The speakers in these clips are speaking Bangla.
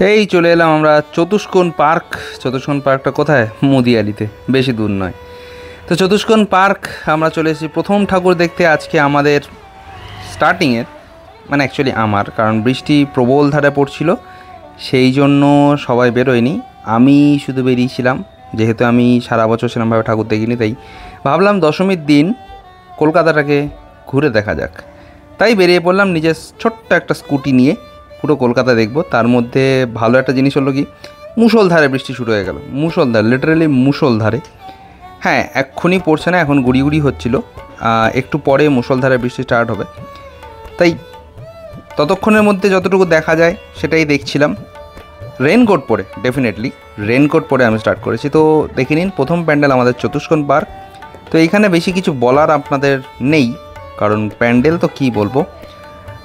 এই চলে এলাম আমরা চতুষ্কোণ পার্ক। চতুষ্কোণ পার্কটা কোথায়? মুদিয়ালিতে, বেশি দূর নয়। তো চতুষ্কোণ পার্ক আমরা চলে এসেছি প্রথম ঠাকুর দেখতে আজকে আমাদের স্টার্টিংয়ের, মানে অ্যাকচুয়ালি আমার, কারণ বৃষ্টি প্রবল ধারে পড়ছিল, সেই জন্য সবাই বেরোয়নি, আমি শুধু বেরিয়েছিলাম। যেহেতু আমি সারা বছর সেরকমভাবে ঠাকুর দেখিনি, তাই ভাবলাম দশমীর দিন কলকাতাটাকে ঘুরে দেখা যাক। তাই বেরিয়ে পড়লাম নিজের ছোট্ট একটা স্কুটি নিয়ে, পুরো কলকাতা দেখব। তার মধ্যে ভালো একটা জিনিস হলো কি, মুষলধারে বৃষ্টি শুরু হয়ে গেল। মুষলধারে, লিটারালি মুষলধারে। হ্যাঁ, এক্ষুনি পড়ছে না, এখন গুড়ি গুড়ি হচ্ছিল, একটু পরে মুষলধারে বৃষ্টি স্টার্ট হবে। তাই ততক্ষণের মধ্যে যতটুকু দেখা যায় সেটাই দেখছিলাম। রেনকোট পরে, ডেফিনেটলি রেনকোট পরে আমি স্টার্ট করেছি। তো দেখে নিন, প্রথম প্যান্ডেল আমাদের চতুষ্কোণ পার্ক। তো এইখানে বেশি কিছু বলার আপনাদের নেই, কারণ প্যান্ডেল তো কী বলবো।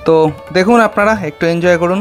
তো দেখুন, আপনারা একটু এনজয় করুন।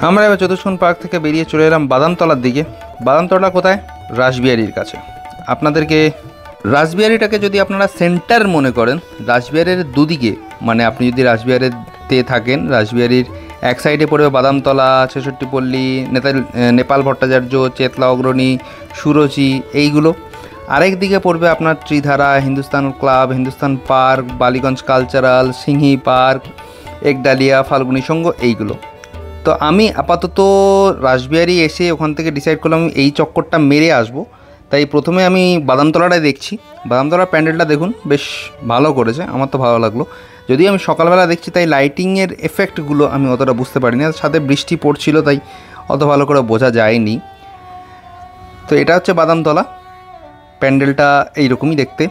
আমরা এবার চতুষ্কোণ পার্ক থেকে বেরিয়ে চলে এলাম বাদামতলার দিকে। বাদামতলা কোথায়? রাসবিহারীর কাছে। আপনাদেরকে রাসবিহারীটাকে যদি আপনারা সেন্টার মনে করেন, রাসবিহারের দুদিকে, মানে আপনি যদি রাসবিহারেতে থাকেন, রাসবিহারীর এক সাইডে পড়বে বাদামতলা, ছেষট্টিপল্লী, নেপাল ভট্টাচার্য, চেতলা অগ্রণী, সুরুচি, এইগুলো। আরেক দিকে পড়বে আপনার Tridhara, Hindustan club, Hindustan park, Ballygunge cultural, Singhi park, Ekdalia, Falguni Sangha, এইগুলো। তো আমি আপাতত রাসবিহারী এসে ওখান থেকে ডিসাইড করলাম এই চক্করটা মেরে আসবো। তাই প্রথমে আমি বাদামতলাটাই দেখছি। বাদামতলার প্যান্ডেলটা দেখুন, বেশ ভালো করেছে, আমার তো ভালো লাগলো। যদিও আমি সকালবেলা দেখছি, তাই লাইটিংয়ের এফেক্টগুলো আমি অতটা বুঝতে পারিনি, আর সাথে বৃষ্টি পড়ছিল, তাই অত ভালো করে বোঝা যায়নি। তো এটা হচ্ছে বাদামতলা, প্যান্ডেলটা এইরকমই দেখতে।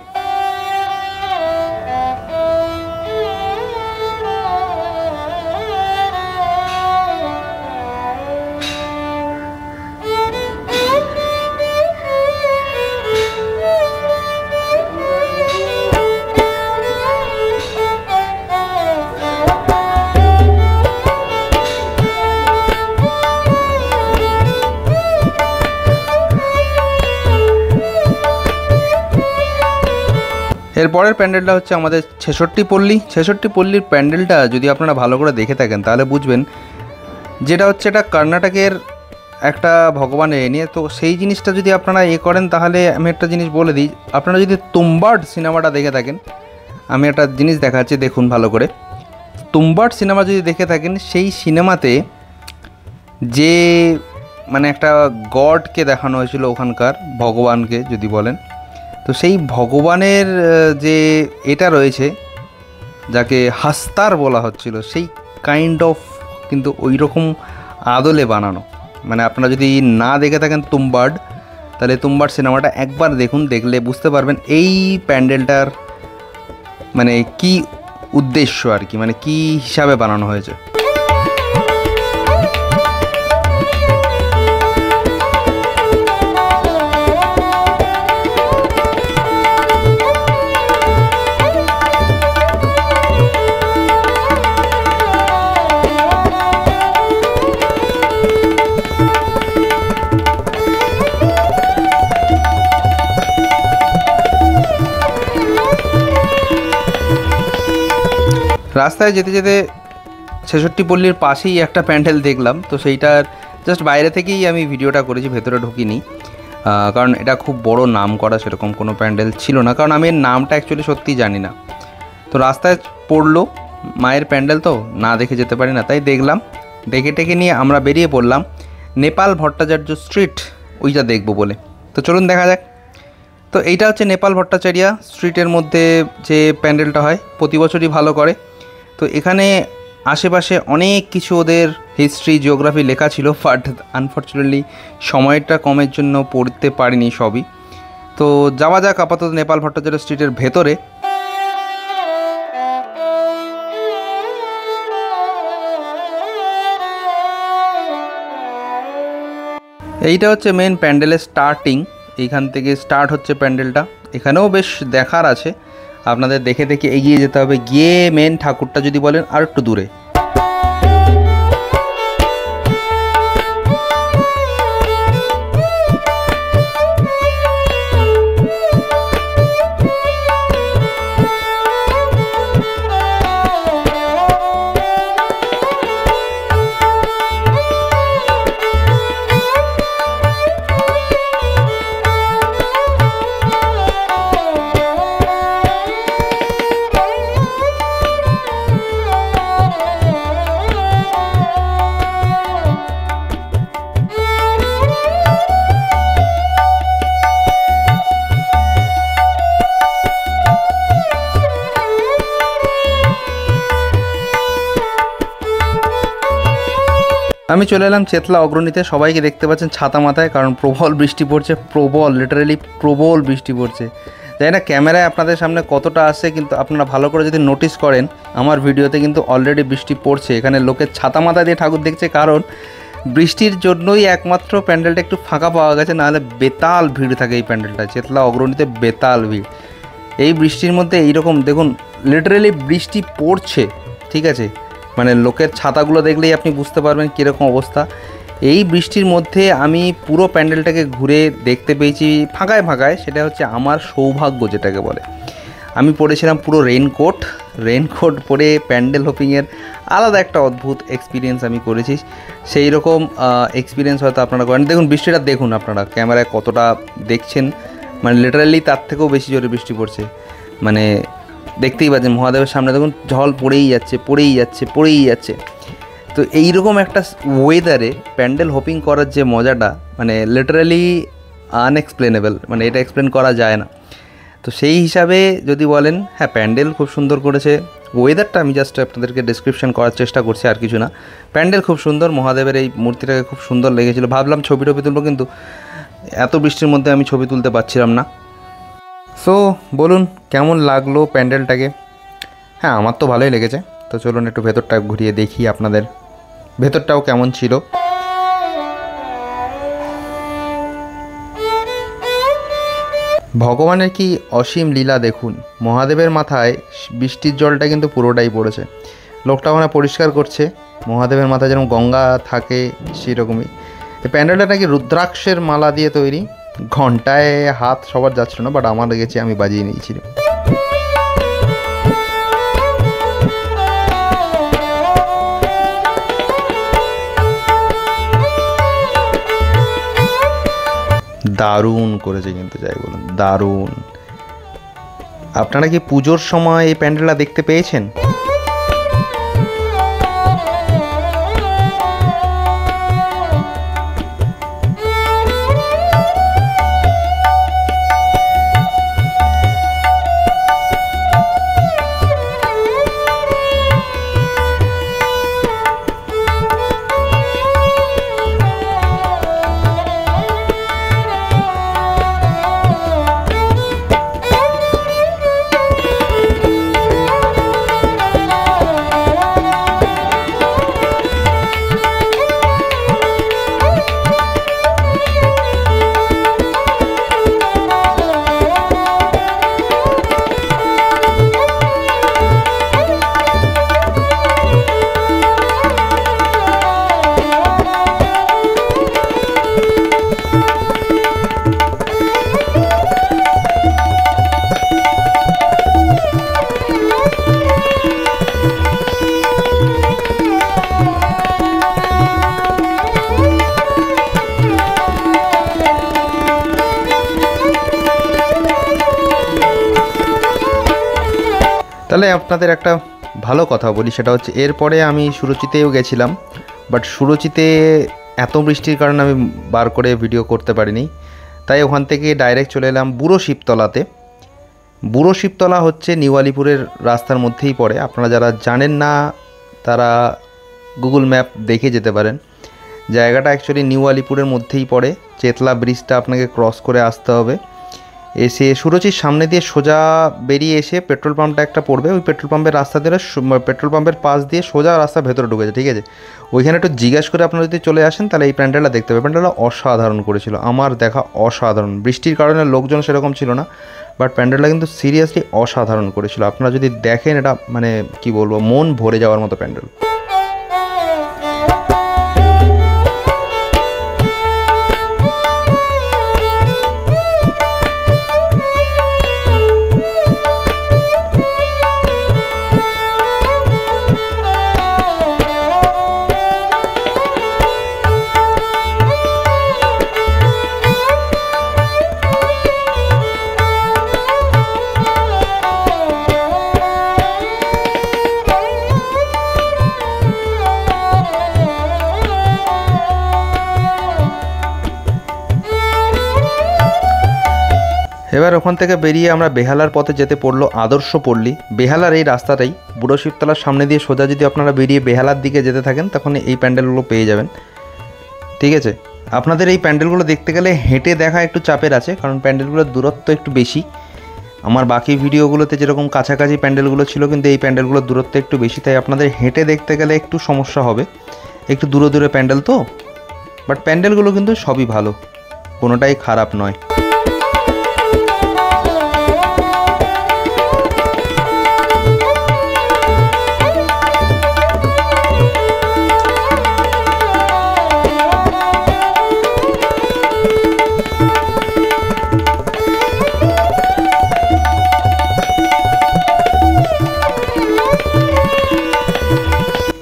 এরপরের প্যান্ডেলটা হচ্ছে আমাদের ছেষট্টিপল্লী। ছেষট্টিপল্লীর প্যান্ডেলটা যদি আপনারা ভালো করে দেখে থাকেন তাহলে বুঝবেন, যেটা হচ্ছে এটা কর্ণাটকের একটা ভগবানের নিয়ে। তো সেই জিনিসটা যদি আপনারা করেন, তাহলে আমি একটা জিনিস বলে দিই, আপনারা যদি তুম্বাড সিনেমাটা দেখে থাকেন, আমি একটা জিনিস দেখাচ্ছি, দেখুন ভালো করে। তুম্বাড সিনেমা যদি দেখে থাকেন, সেই সিনেমাতে যে মানে একটা গডকে দেখানো হয়েছিল, ওখানকার ভগবানকে যদি বলেন, তো সেই ভগবানের যে এটা রয়েছে, যাকে হাস্তার বলা হচ্ছিল, সেই কাইন্ড অফ কিন্তু ওই রকম আদলে বানানো। মানে আপনারা যদি না দেখে থাকেন তুম্বাড, তাহলে তুম্বাড সিনেমাটা একবার দেখুন, দেখলে বুঝতে পারবেন এই প্যান্ডেলটার মানে কি উদ্দেশ্য আর কি, মানে কি হিসাবে বানানো হয়েছে। রাস্তায় যেতে যেতে ছেষট্টিপল্লীর পাশেই একটা প্যান্ডেল দেখলাম, তো সেইটার জাস্ট বাইরে থেকেই আমি ভিডিওটা করেছি, ভেতরে ঢুকিনি, কারণ এটা খুব বড় নাম করা সেরকম কোনো প্যান্ডেল ছিল না, কারণ আমি এর নামটা অ্যাকচুয়ালি সত্যিই জানি না। তো রাস্তায় পড়লো মায়ের প্যান্ডেল, তো না দেখে যেতে পারি না, তাই দেখলাম। দেখে টেকে নিয়ে আমরা বেরিয়ে পড়লাম নেপাল ভট্টাচার্য স্ট্রিট, ওইটা দেখবো বলে। তো চলুন দেখা যাক। তো এইটা হচ্ছে নেপাল ভট্টাচার্য স্ট্রিটের মধ্যে যে প্যান্ডেলটা হয়, প্রতি বছরই ভালো করে। তো এখানে আশেপাশে অনেক কিছু ওদের হিস্ট্রি জিওগ্রাফি লেখা ছিল, বাট আনফর্চুনেটলি সময়টা কমের জন্য পড়তে পারিনি সবই। তো যাওয়া যাক আপাতত নেপাল ভট্টাচার্য স্ট্রিটের ভেতরে। এইটা হচ্ছে মেন প্যান্ডেলের স্টার্টিং, এইখান থেকে স্টার্ট হচ্ছে প্যান্ডেলটা। এখানেও বেশ দেখার আছে, আপনাদের দেখে দেখে এগিয়ে যেতে হবে, গিয়ে মেন ঠাকুরটা যদি বলেন আর একটু দূরে। আমি চলে এলাম চেতলা অগ্রণীতে। সবাইকে দেখতে পাচ্ছেন ছাতা মাথায়, কারণ প্রবল বৃষ্টি পড়ছে, প্রবল, লিটারালি প্রবল বৃষ্টি পড়ছে। জানি না ক্যামেরায় আপনাদের সামনে কতটা আসে, কিন্তু আপনারা ভালো করে যদি নোটিস করেন আমার ভিডিওতে কিন্তু অলরেডি বৃষ্টি পড়ছে। এখানে লোকের ছাতা মাথা দিয়ে ঠাকুর দেখছে, কারণ বৃষ্টির জন্যই একমাত্র প্যান্ডেলটা একটু ফাঁকা পাওয়া গেছে, নাহলে বেতাল ভিড় থাকে এই প্যান্ডেলটা। চেতলা অগ্রণীতে বেতাল ভিড়। এই বৃষ্টির মধ্যে এইরকম দেখুন, লিটারালি বৃষ্টি পড়ছে, ঠিক আছে, মানে লোকের ছাতাগুলো দেখলেই আপনি বুঝতে পারবেন কীরকম অবস্থা। এই বৃষ্টির মধ্যে আমি পুরো প্যান্ডেলটাকে ঘুরে দেখতে পেয়েছি ফাঁকায় ফাঁকায়, সেটা হচ্ছে আমার সৌভাগ্য যেটাকে বলে। আমি পরেছিলাম পুরো রেনকোট পরে প্যান্ডেল হপিংয়ের আলাদা একটা অদ্ভুত এক্সপিরিয়েন্স আমি করেছি। সেই রকম এক্সপিরিয়েন্স হয়তো আপনারা করেন। দেখুন বৃষ্টিটা, দেখুন আপনারা ক্যামেরায় কতটা দেখছেন, মানে লিটারালি তার থেকেও বেশি জোরে বৃষ্টি পড়ছে। মানে দেখতেই পাচ্ছেন মহাদেবের সামনে দেখুন জল পড়েই যাচ্ছে। তো এইরকম একটা ওয়েদারে প্যান্ডেল হপিং করার যে মজাটা, মানে লিটারালি আনএক্সপ্লেনেবল, মানে এটা এক্সপ্লেন করা যায় না। তো সেই হিসাবে যদি বলেন, হ্যাঁ প্যান্ডেল খুব সুন্দর করেছে। ওয়েদারটা আমি জাস্ট আপনাদেরকে ডেসক্রিপশন করার চেষ্টা করছি, আর কিছু না। প্যান্ডেল খুব সুন্দর, মহাদেবের এই মূর্তিটাকে খুব সুন্দর লেগেছিলো। ভাবলাম ছবি তুলবো, কিন্তু এত বৃষ্টির মধ্যে আমি ছবি তুলতে পারছিলাম না। সো বলুন কেমন লাগলো প্যান্ডেলটাকে? হ্যাঁ আমার তো ভালোই লেগেছে। তো চলুন একটু ভেতরটা ঘুরিয়ে দেখি আপনাদের, ভেতরটাও কেমন ছিল। ভগবানের কি অসীম লীলা দেখুন। মহাদেবের মাথায় বৃষ্টির জলটা কিন্তু পুরোটাই পড়েছে। লোকটা ওখানে পরিষ্কার করছে। মহাদেবের মাথায় যেরকম গঙ্গা থাকে সেরকমই। এই প্যান্ডেলটা নাকি রুদ্রাক্ষের মালা দিয়ে তৈরি। ঘন্টায় হাত সবার যাচ্ছিল না, বাট আমার লেগেছে, আমি বাজিয়ে নিয়েছিলাম। দারুণ করেছে কিন্তু, যাই বলুন দারুণ। আপনারা কি পুজোর সময় এই প্যান্ডেলটা দেখতে পেয়েছেন? তাহলে আপনাদের একটা ভালো কথা বলি, সেটা হচ্ছে এরপরে আমি সুরুচিতেও গেছিলাম, বাট সুরুচিতে এত বৃষ্টির কারণে আমি বার করে ভিডিও করতে পারিনি। তাই ওখান থেকে ডাইরেক্ট চলে এলাম বুড়ো শিবতলাতে। বুড়ো শিবতলা হচ্ছে নিউ আলিপুরের রাস্তার মধ্যেই পড়ে। আপনারা যারা জানেন না তারা গুগল ম্যাপ দেখে যেতে পারেন। জায়গাটা অ্যাকচুয়ালি নিউ আলিপুরের মধ্যেই পড়ে। চেতলা ব্রিজটা আপনাকে ক্রস করে আসতে হবে, এসে সুরুচির সামনে দিয়ে সোজা বেরিয়ে এসে পেট্রোল পাম্পটা একটা পড়বে, ওই পেট্রোল পাম্পের রাস্তা দিয়ে পেট্রোল পাম্পের পাশ দিয়ে সোজা রাস্তা ভেতরে ঢুকেছে, ঠিক আছে। ওইখানে একটু জিজ্ঞাসা করে আপনারা যদি চলে আসেন তাহলে এই প্যান্ডেলটা দেখতে পাবেন। প্যান্ডেলটা অসাধারণ করেছিল, আমার দেখা অসাধারণ। বৃষ্টির কারণে লোকজন সেরকম ছিল না, বাট প্যান্ডেলটা কিন্তু সিরিয়াসলি অসাধারণ করেছিল। আপনারা যদি দেখেন এটা মানে কি বলবো, মন ভরে যাওয়ার মতো প্যান্ডেল। এবার ওখান থেকে বেরিয়ে আমরা বেহালার পথে যেতে পড়লো আদর্শ পল্লী। বেহালার এই রাস্তাটাই বুড়ো শিবতলার সামনে দিয়ে সোজা যদি আপনারা বেরিয়ে বেহালার দিকে যেতে থাকেন তখন এই প্যান্ডেলগুলো পেয়ে যাবেন, ঠিক আছে। আপনাদের এই প্যান্ডেলগুলো দেখতে গেলে হেঁটে দেখা একটু চাপের আছে, কারণ প্যান্ডেলগুলোর দূরত্ব একটু বেশি। আমার বাকি ভিডিওগুলোতে যেরকম কাছাকাছি প্যান্ডেলগুলো ছিল, কিন্তু এই প্যান্ডেলগুলোর দূরত্ব একটু বেশি, তাই আপনাদের হেঁটে দেখতে গেলে একটু সমস্যা হবে। একটু দূরে দূরে প্যান্ডেল তো, বাট প্যান্ডেলগুলো কিন্তু সবই ভালো, কোনোটাই খারাপ নয়।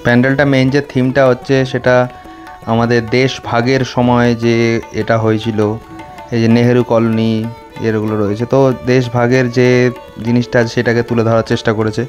প্যান্ডেলটা মেন যে থিমটা হচ্ছে সেটা আমাদের দেশ ভাগের সময় যে এটা হয়েছিল, এই যে নেহেরু কলোনি এগুলো রয়েছে, তো দেশ ভাগের যে জিনিসটা সেটাকে তুলে ধরার চেষ্টা করেছে।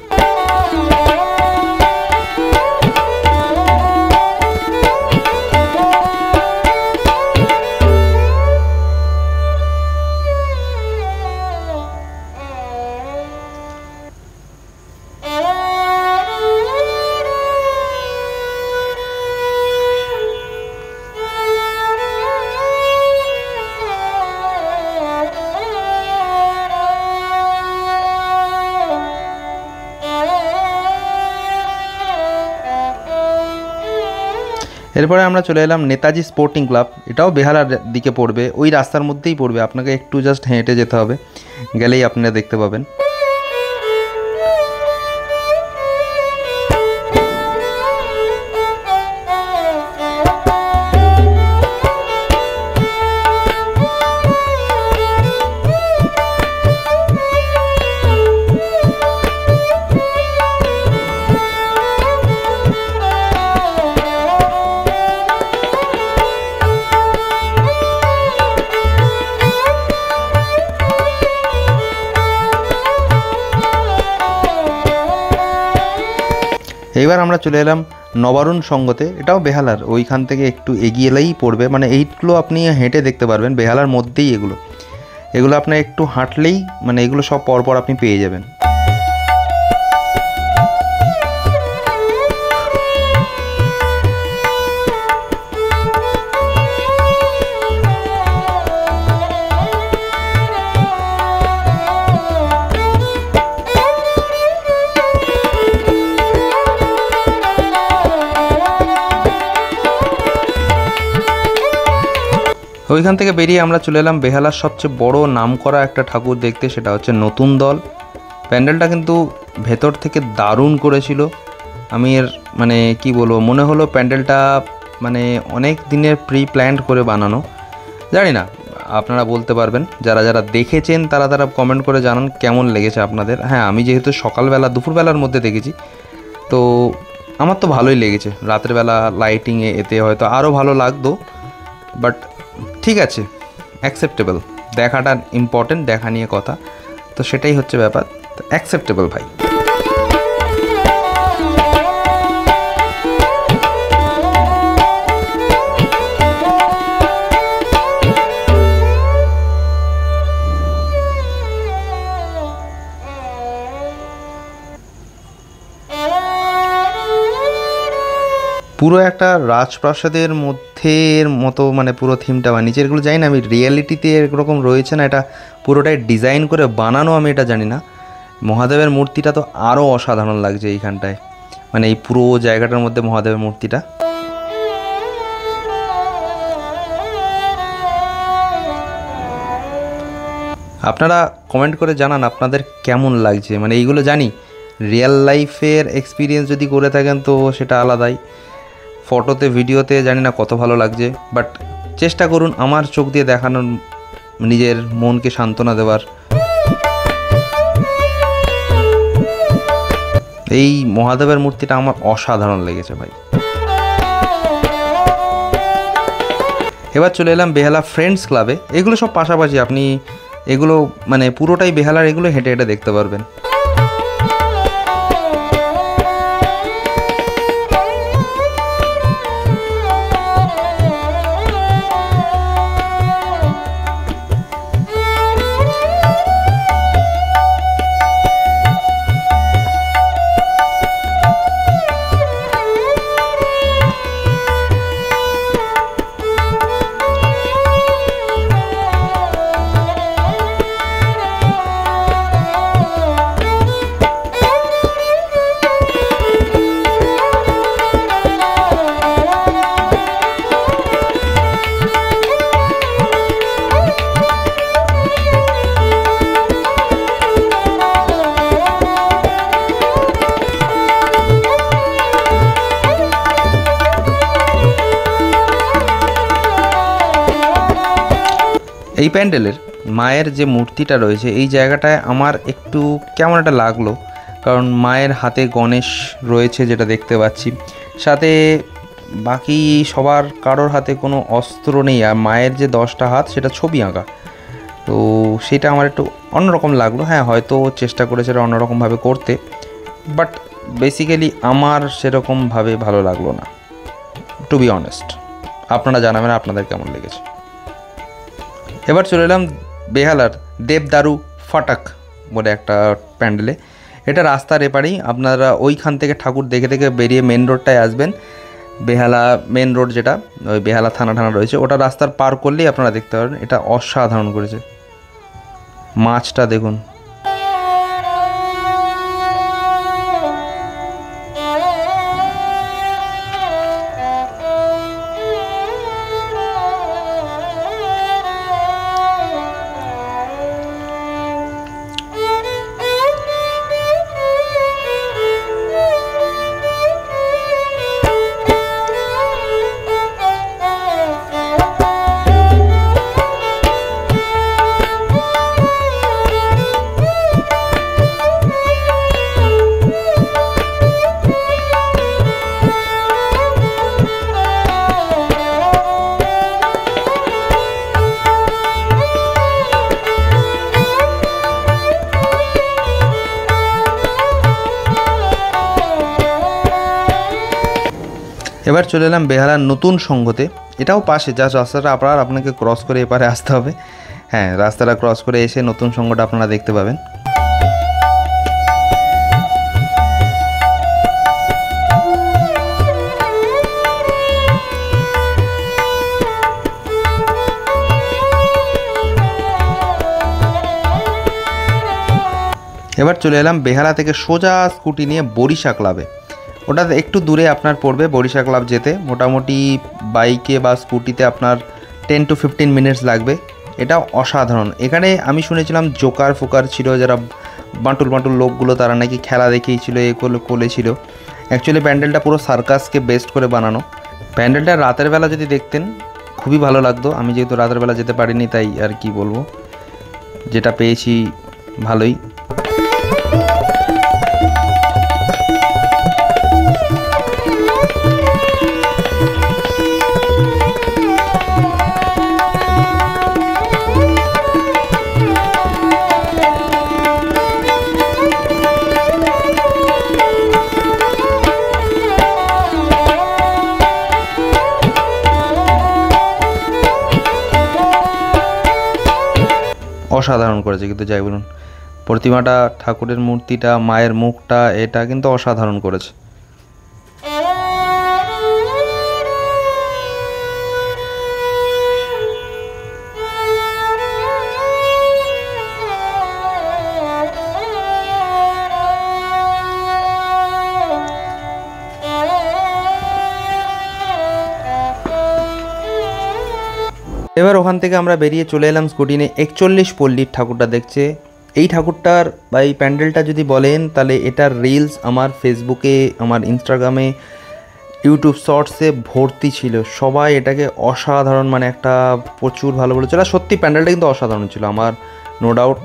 এরপরে আমরা চলে এলাম নেতাজি স্পোর্টিং ক্লাব। এটাও বেহালার দিকে পড়বে, ওই রাস্তার মধ্যেই পড়বে, আপনাকে একটু জাস্ট হেঁটে যেতে হবে, গেলেই আপনারা দেখতে পাবেন। এইবার আমরা চলে এলাম নবারুণ সঙ্গতে। এটাও বেহালার, ওইখান থেকে একটু এগিয়ে এলেই পড়বে, মানে এইগুলো আপনি হেঁটে দেখতে পারবেন, বেহালার মধ্যেই এগুলো আপনার একটু হাঁটলেই মানে এগুলো সব পরপর আপনি পেয়ে যাবেন। ওইখান থেকে বেরিয়ে আমরা চলে এলাম বেহালার সবচেয়ে বড় নামকরা একটা ঠাকুর দেখতে, সেটা হচ্ছে নতুন দল। প্যান্ডেলটা কিন্তু ভেতর থেকে দারুণ করেছিল। আমি এর মানে কি বলবো, মনে হলো প্যান্ডেলটা মানে অনেক দিনের প্রি প্ল্যান্ড করে বানানো। জানি না, আপনারা বলতে পারবেন, যারা যারা দেখেছেন তারা কমেন্ট করে জানান কেমন লেগেছে আপনাদের। হ্যাঁ, আমি যেহেতু সকালবেলা দুপুরবেলার মধ্যে দেখেছি, তো আমার তো ভালোই লেগেছে। রাতের বেলা লাইটিংয়ে এতে হয়তো আরও ভালো লাগতো, বাট ঠিক আছে, অ্যাকসেপ্টেবল। দেখাটা ইম্পর্টেন্ট, দেখা নিয়ে কথা, তো সেটাই হচ্ছে ব্যাপার, অ্যাকসেপ্টেবল ভাই। পুরো একটা রাজপ্রাসাদের মধ্যের মতো মানে পুরো থিমটা বানিয়েছে। এগুলো জানি না আমি রিয়েলিটিতে এরকম রয়েছে না, এটা পুরোটাই ডিজাইন করে বানানো, আমি এটা জানি না। মহাদেবের মূর্তিটা তো আরও অসাধারণ লাগছে এইখানটায়, মানে এই পুরো জায়গাটার মধ্যে মহাদেবের মূর্তিটা। আপনারা কমেন্ট করে জানান আপনাদের কেমন লাগছে। মানে এইগুলো জানি রিয়েল লাইফের এক্সপিরিয়েন্স যদি করে থাকেন তো সেটা আলাদাই, ফটোতে ভিডিওতে জানি না কত ভালো লাগছে, বাট চেষ্টা করুন আমার চোখ দিয়ে দেখানোর, নিজের মনকে সান্ত্বনা দেওয়ার। এই মহাদেবের মূর্তিটা আমার অসাধারণ লেগেছে ভাই। এবার চলে এলাম বেহালা ফ্রেন্ডস ক্লাবে। এগুলো সব পাশাপাশি, আপনি এগুলো মানে পুরোটাই বেহালার, এগুলো হেঁটে হেঁটে দেখতে পারবেন। এই প্যান্ডেলের মায়ের যে মূর্তিটা রয়েছে এই জায়গাটায় আমার একটু কেমন একটা লাগলো, কারণ মায়ের হাতে গণেশ রয়েছে যেটা দেখতে পাচ্ছি, সাথে বাকি সবার কারোর হাতে কোনো অস্ত্র নেই, আর মায়ের যে 10টা হাত সেটা ছবি আঁকা, তো সেটা আমার একটু অন্যরকম লাগলো। হ্যাঁ, হয়তো চেষ্টা করেছে এটা অন্যরকমভাবে করতে, বাট বেসিক্যালি আমার সেরকমভাবে ভালো লাগলো না, টু বি অনেস্ট। আপনারা জানাবেন আপনাদের কেমন লেগেছে। এবার চলে এলাম বেহালার দেবদারু ফাটাক বলে একটা প্যান্ডেলে। এটা রাস্তার এপারেই, আপনারা ওইখান থেকে ঠাকুর দেখে দেখে বেরিয়ে মেন রোডটায় আসবেন। বেহালা মেন রোড যেটা ওই বেহালা থানা রয়েছে, ওটা রাস্তার পার করলেই আপনারা দেখতে পারবেন। এটা অসাধারণ করেছে, মাছটা দেখুন। এবার চলে এলাম বেহালার নতুন সংঘতে। এটাও পাশে, যা রাস্তাটা আপনাকে ক্রস করে এপারে আসতে হবে। হ্যাঁ, রাস্তাটা ক্রস করে এসে নতুন সংঘটা আপনারা দেখতে পাবেন। এবার চলে এলাম বেহালা থেকে সোজা স্কুটি নিয়ে বরিশা ক্লাবে। ওটা একটু দূরে আপনার পড়বে বরিশা ক্লাব যেতে, মোটামুটি বাইকে বা স্কুটিতে আপনার 10 to 15 মিনিটস লাগবে। এটা অসাধারণ। এখানে আমি শুনেছিলাম জোকার ফোকার ছিল, যারা বাঁটুল লোকগুলো তারা নাকি খেলা দেখিয়েছিল, এগুলো করেছিল। অ্যাকচুয়ালি প্যান্ডেলটা পুরো সার্কাসকে বেস্ট করে বানানো। প্যান্ডেলটা রাতের বেলা যদি দেখতেন খুবই ভালো লাগতো। আমি যেহেতু রাতের বেলা যেতে পারিনি তাই আর কি বলবো, যেটা পেয়েছি ভালোই। অসাধারণ করেছে কিন্তু যাই বলুন, প্রতিমাটা, ঠাকুরের মূর্তিটা, মায়ের মুখটা, এটা কিন্তু অসাধারণ করেছে। এবার ওখান থেকে আমরা বেরিয়ে চলে এলাম স্কুটি নিয়ে 41 পল্লীর ঠাকুরটা দেখছে। এই ঠাকুরটার বা এই প্যান্ডেলটা যদি বলেন তাহলে এটার রিলস আমার ফেসবুকে, আমার ইনস্টাগ্রামে, ইউটিউব শর্টসে ভর্তি ছিল। সবাই এটাকে অসাধারণ, মানে একটা প্রচুর ভালো বলেছিল। আর সত্যি প্যান্ডেলটা কিন্তু অসাধারণ ছিল, আমার নো ডাউট।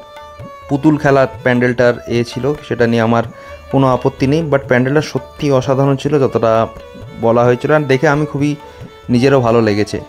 পুতুল খেলার প্যান্ডেলটার ছিল, সেটা নিয়ে আমার কোনো আপত্তি নেই, বাট প্যান্ডেলটা সত্যি অসাধারণ ছিল যতটা বলা হয়েছিল। আর দেখে আমি খুবই নিজেরও ভালো লেগেছে।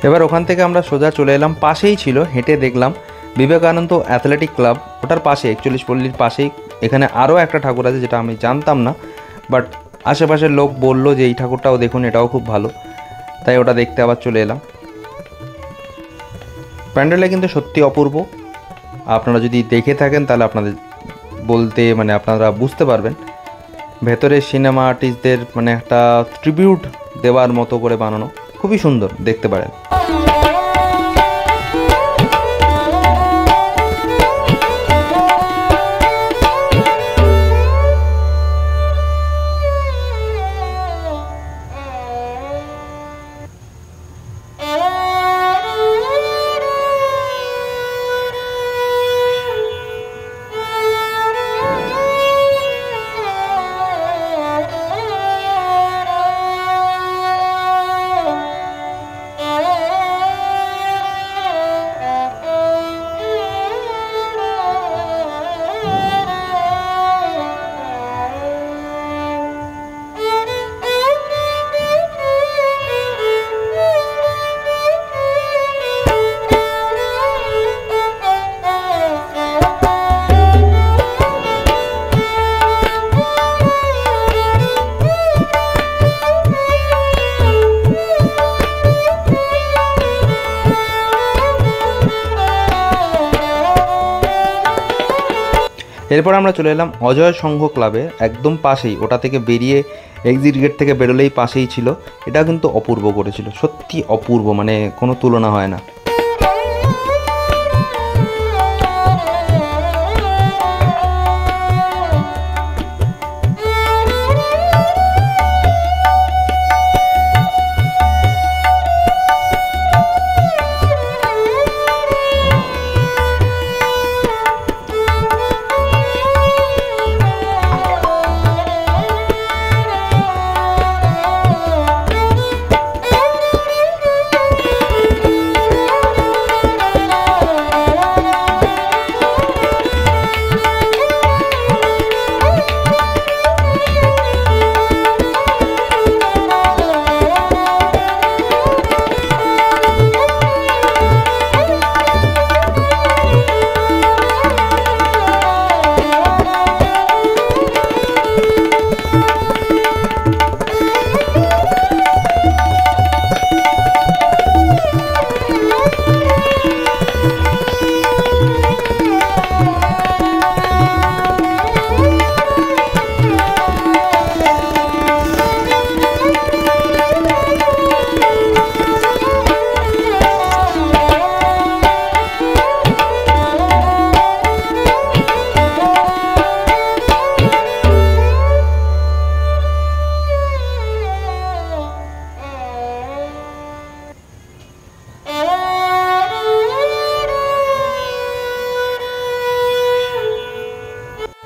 এবার ওখান থেকে আমরা সোজা চলে এলাম, পাশেই ছিল, হেঁটে দেখলাম বিবেকানন্দ অ্যাথলেটিক ক্লাব, ওটার পাশে 41 পল্লীর পাশেই। এখানে আরও একটা ঠাকুর আছে যেটা আমি জানতাম না, বাট আশেপাশের লোক বললো যে এই ঠাকুরটাও দেখুন, এটাও খুব ভালো, তাই ওটা দেখতে আবার চলে এলাম। প্যান্ডেলটা কিন্তু সত্যি অপূর্ব। আপনারা যদি দেখে থাকেন তাহলে আপনাদের বলতে মানে আপনারা বুঝতে পারবেন। ভেতরে সিনেমা আর্টিস্টদের মানে একটা ট্রিবিউট দেওয়ার মতো করে বানানো, খুবই সুন্দর, দেখতে পারেন। এরপর আমরা চলে এলাম অজয় সংঘ ক্লাবে, একদম পাশেই, ওটা থেকে বেরিয়ে এক্সিট গেট থেকে বেরোলেই পাশেই ছিল। এটা কিন্তু অপূর্ব করেছিল, সত্যি অপূর্ব, মানে কোনো তুলনা হয় না।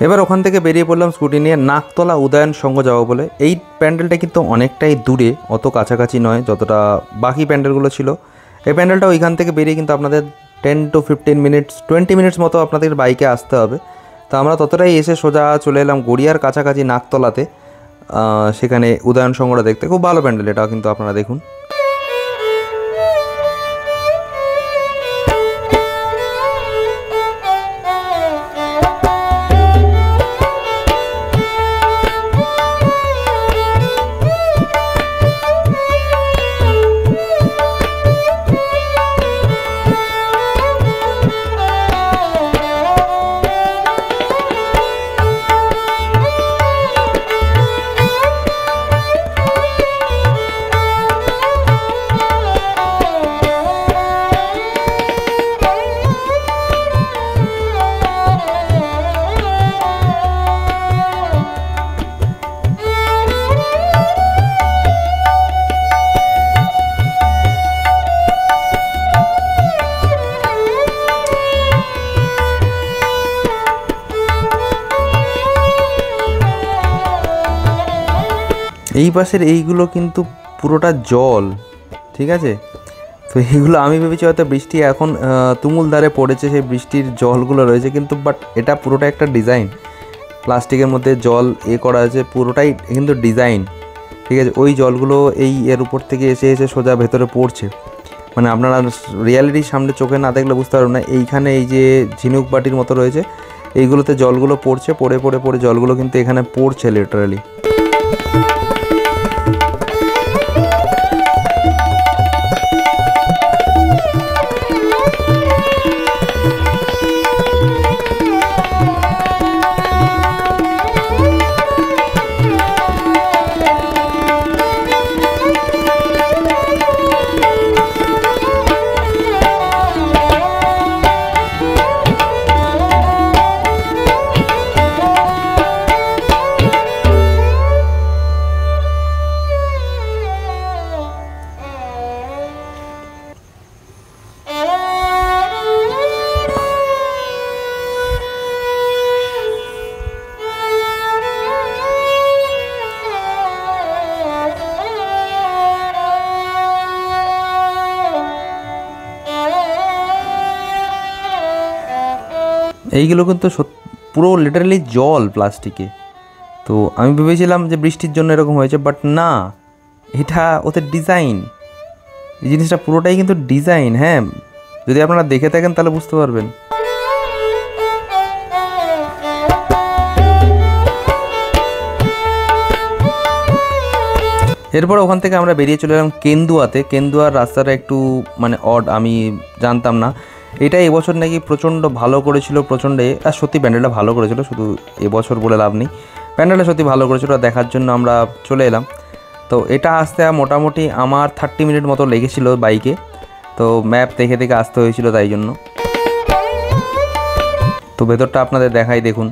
এবার ওখান থেকে বেরিয়ে পড়লাম স্কুটি নিয়ে নাকতলা উদয়ন সংঘ যাবো বলে। এই প্যান্ডেলটা কিন্তু অনেকটাই দূরে, অত কাছাকাছি নয় যতটা বাকি প্যান্ডেলগুলো ছিল। এই প্যান্ডেলটা ওইখান থেকে বেরিয়ে কিন্তু আপনাদের 10 to 15 মিনিটস 20 মিনিটস মতো আপনাদের বাইকে আসতে হবে। তো আমরা ততটাই এসে সোজা চলে এলাম গড়িয়ার কাছাকাছি নাকতলাতে, সেখানে উদয়ন সংঘটা দেখতে। খুব ভালো প্যান্ডেল এটাও, কিন্তু আপনারা দেখুন। এই পাশের এইগুলো কিন্তু পুরোটা জল, ঠিক আছে। তো এইগুলো আমি ভেবেছি হয়তো বৃষ্টি এখন তুমুল ধারে পড়েছে, সেই বৃষ্টির জলগুলো রয়েছে, কিন্তু বাট এটা পুরোটা একটা ডিজাইন। প্লাস্টিকের মধ্যে জল করা আছে, পুরোটাই কিন্তু ডিজাইন, ঠিক আছে। ওই জলগুলো এর উপর থেকে এসে এসে সোজা ভেতরে পড়ছে, মানে আপনারা রিয়ালিটির সামনে চোখে না দেখলে বুঝতে পারবেন না। এইখানে এই যে ঝিনুক বাটির মতো রয়েছে, এইগুলোতে জলগুলো পড়ছে, পড়ে পড়ে পড়ে জলগুলো কিন্তু এখানে পড়ছে লিটারালি। এইগুলো কিন্তু পুরো লিটারালি জল প্লাস্টিকে। তো আমি ভেবেছিলাম যে বৃষ্টির জন্য এরকম হয়েছে, বাট না, এটা ওদের ডিজাইন। এই জিনিসটা পুরোটাই কিন্তু ডিজাইন। হ্যাঁ, যদি আপনারা দেখে থাকেন তাহলে বুঝতে পারবেন। এরপর ওখান থেকে আমরা বেরিয়ে চলে এলাম কেন্দুয়াতে। কেন্দুয়ার রাস্তাটা একটু মানে অড, আমি জানতাম না। এটা এবছর নাকি প্রচণ্ড ভালো করেছিল, আর সত্যি প্যান্ডেলটা ভালো করেছিল, শুধু এবছর বলে লাভ নেই, প্যান্ডেলটা সত্যি ভালো করেছিল। দেখার জন্য আমরা চলে এলাম। তো এটা আসতে মোটামুটি আমার 30 মিনিট মতো লেগেছিল বাইকে। তো ম্যাপ দেখে দেখে আসতে হয়েছিল তাই জন্য। তো ভেতরটা আপনাদের দেখাই, দেখুন।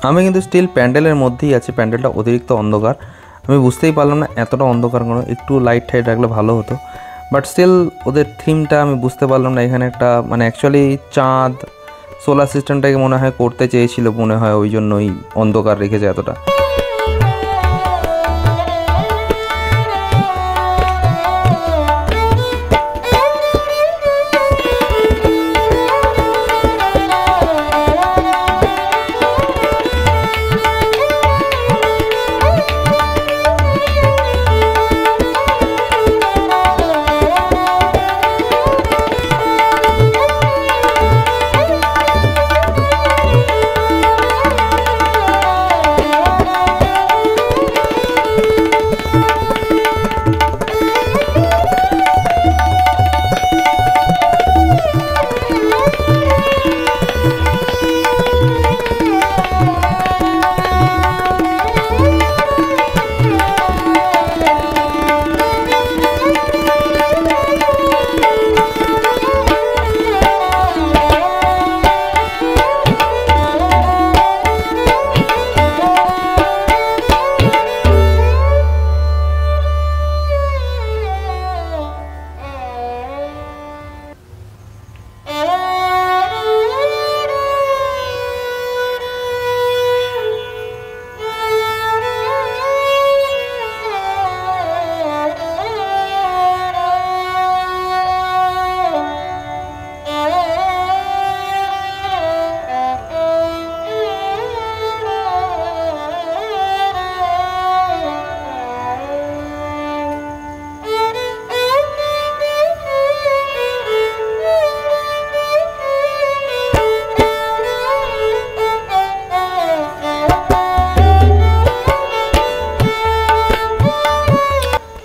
আমি কিন্তু স্টিল প্যান্ডেলের মধ্যেই আছি, প্যান্ডেলটা অতিরিক্ত অন্ধকার, আমি বুঝতেই পারলাম না এতটা অন্ধকার কোনো, একটু লাইট টাইট রাখলে ভালো হতো। বাট স্টিল ওদের থিমটা আমি বুঝতে পারলাম না। এখানে একটা মানে অ্যাকচুয়ালি চাঁদ সোলার সিস্টেমটাকে মনে হয় করতে চেয়েছিল মনে হয়, ওই জন্যই অন্ধকার রেখেছে এতটা।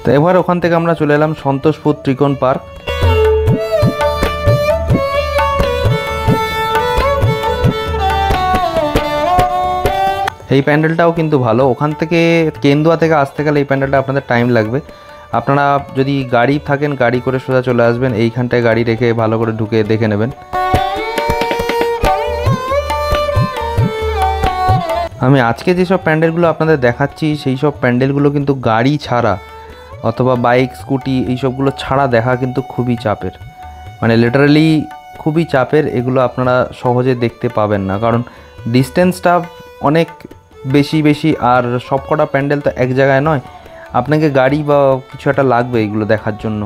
তো এবার ওখান থেকে আমরা চলে এলাম সন্তোষপুর ত্রিকোণ পার্ক। এই প্যান্ডেলটাও কিন্তু ভালো। ওখান থেকে কেন্দুয়া থেকে আসতে গেলে এই প্যান্ডেলটা আপনাদের টাইম লাগবে। আপনারা যদি গাড়ি থাকেন গাড়ি করে সোজা চলে আসবেন, এইখানটায় গাড়ি রেখে ভালো করে ঢুকে দেখে নেবেন। আমি আজকে যেসব প্যান্ডেলগুলো আপনাদের দেখাচ্ছি সেই সব প্যান্ডেলগুলো কিন্তু গাড়ি ছাড়া অথবা বাইক স্কুটি এইসবগুলো ছাড়া দেখা কিন্তু খুবই চাপের, মানে লিটারালি খুবই চাপের। এগুলো আপনারা সহজে দেখতে পাবেন না, কারণ ডিস্টেন্সটা অনেক বেশি আর সবকটা প্যান্ডেল তো এক জায়গায় নয়, আপনাকে গাড়ি বা কিছু একটা লাগবে এগুলো দেখার জন্য।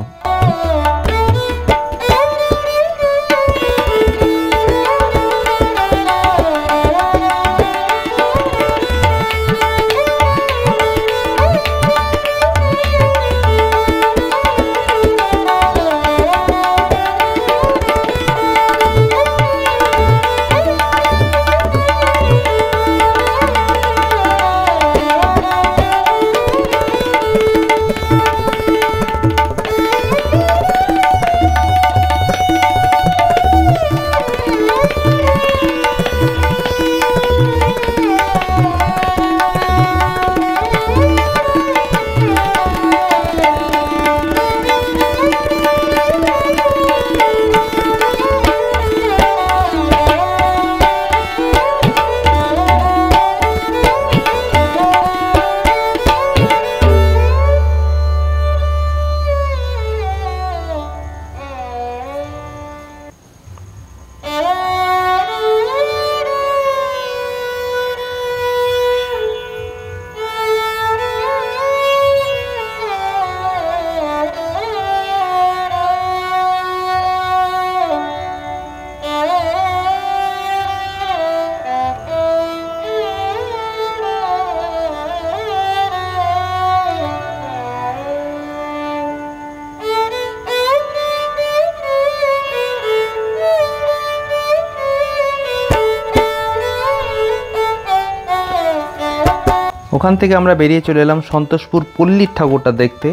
ওখান থেকে আমরা বেরিয়ে চলে এলাম সন্তোষপুর পল্লীর ঠাকুরটা দেখতে।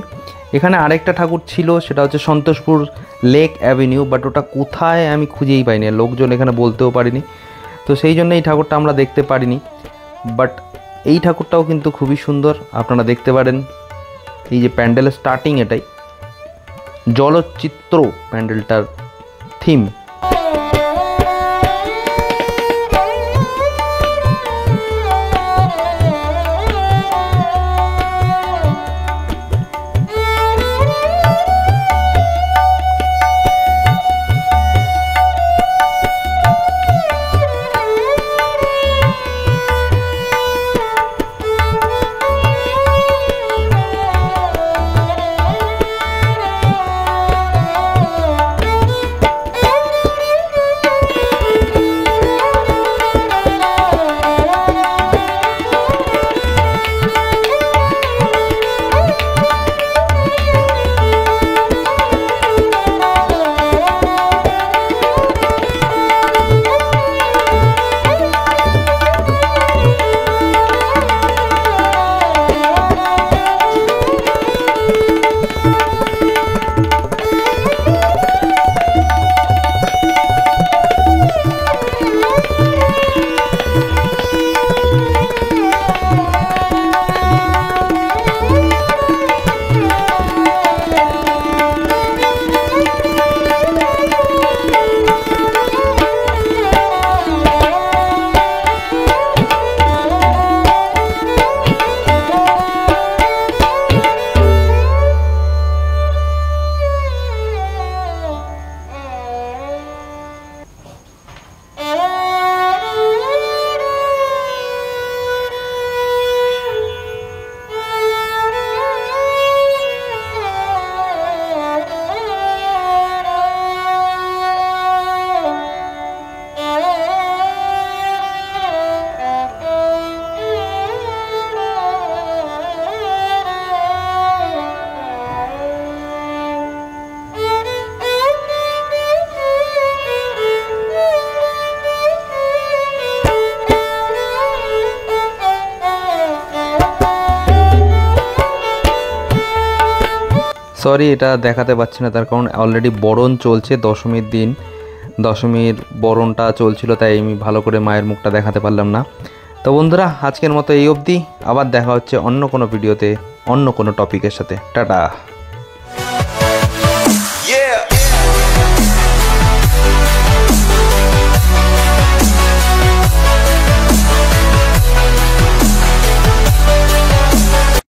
এখানে আরেকটা ঠাকুর ছিল, সেটা হচ্ছে সন্তোষপুর লেক অ্যাভিনিউ, বাট ওটা কোথায় আমি খুঁজেই পাইনি, লোকজন এখানে বলতেও পারিনি, তো সেই জন্য এই ঠাকুরটা আমরা দেখতে পারিনি। বাট এই ঠাকুরটাও কিন্তু খুবই সুন্দর, আপনারা দেখতে পারেন। এই যে প্যান্ডেলের স্টার্টিং, এটাই জলচিত্র প্যান্ডেলটার থিম। সরি এটা দেখাতে পারছি না, তার কারণ অলরেডি বরণ চলছে, দশমীর দিন দশমীর বরণটা চলছিল, তাই আমি ভালো করে মায়ের মুখটা দেখাতে পারলাম না। তো বন্ধুরা আজকের মতো এই অবধি, আবার দেখা হচ্ছে অন্য কোনো ভিডিওতে অন্য কোনো টপিকের সাথে। টাটা।